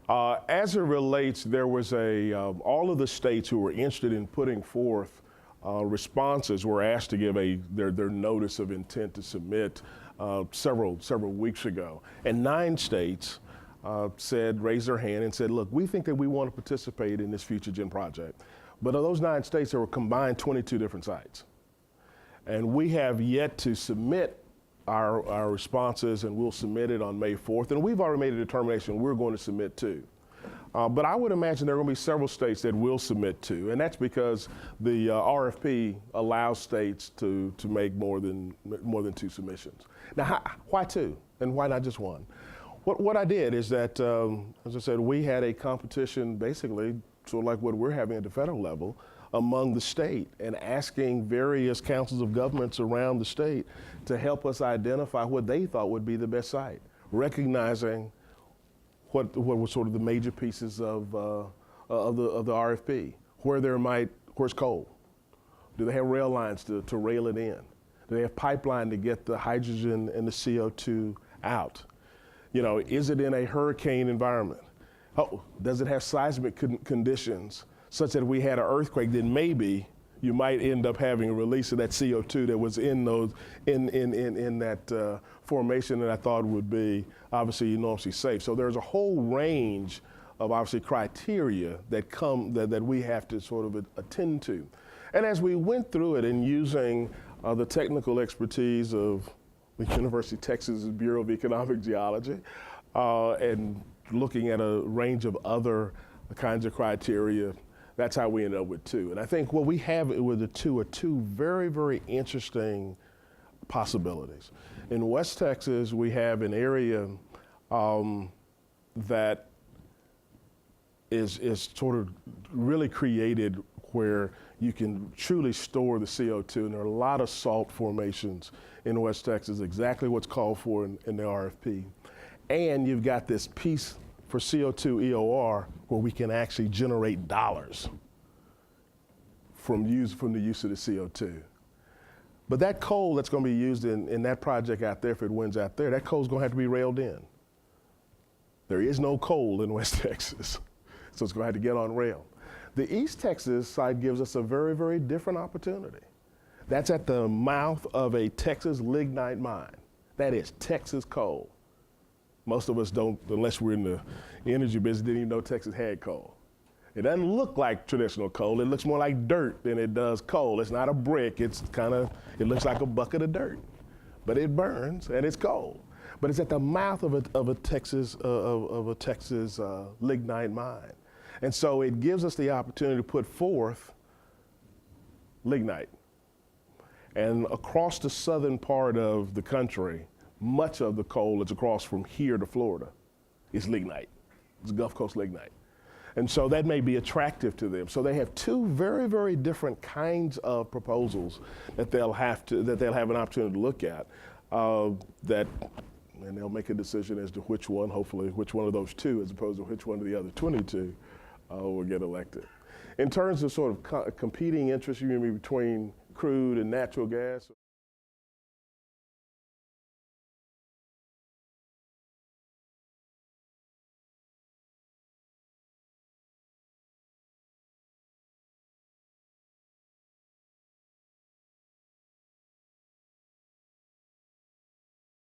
As it relates, there was all of the states who were interested in putting forth responses were asked to give their notice of intent to submit several weeks ago. And 9 states raised their hand and said, look, we think that we want to participate in this FutureGen project. But of those 9 states, there were combined 22 different sites. And we have yet to submit our responses, and we'll submit it on May 4th. And we've already made a determination we're going to submit too. But I would imagine there are going to be several states that will submit too, and that's because the RFP allows states to make more than 2 submissions. Now, why 2, and why not just 1? What I did is that, as I said, we had a competition basically sort of like what we're having at the federal level among the state, and asking various councils of governments around the state to help us identify what they thought would be the best site, recognizing what were sort of the major pieces of the RFP, where's coal? Do they have rail lines to rail it in? Do they have pipeline to get the hydrogen and the CO2 out? You know, is it in a hurricane environment? Oh, does it have seismic conditions such that if we had an earthquake, then maybe you might end up having a release of that CO2 that was in that formation that I thought would be obviously enormously safe. So there's a whole range of obviously criteria that we have to sort of attend to. And as we went through it and using the technical expertise of the University of Texas Bureau of Economic Geology and looking at a range of other kinds of criteria, that's how we ended up with 2. And I think what we have with the 2 are 2 very, very interesting possibilities. In West Texas, we have an area that is sort of really created where you can truly store the CO2, and there are a lot of salt formations in West Texas, exactly what's called for in the RFP. And you've got this piece for CO2 EOR where we can actually generate dollars from the use of the CO2. But that coal that's going to be used in that project out there, if it wins out there, that coal is going to have to be railed in. There is no coal in West Texas, so it's going to have to get on rail. The East Texas site gives us a very, very different opportunity. That's at the mouth of a Texas lignite mine. That is Texas coal. Most of us don't, unless we're in the energy business, didn't even know Texas had coal. It doesn't look like traditional coal. It looks more like dirt than it does coal. It's not a brick. It looks like a bucket of dirt, but it burns and it's coal. But it's at the mouth of a Texas lignite mine, and so it gives us the opportunity to put forth lignite. And across the southern part of the country, much of the coal that's across from here to Florida is lignite. It's Gulf Coast lignite. And so that may be attractive to them. So they have 2 very, very different kinds of proposals that they'll have an opportunity to look at, and they'll make a decision as to which one, hopefully, which one of those 2 as opposed to which one of the other 22 will get elected. In terms of sort of competing interests, you mean between crude and natural gas?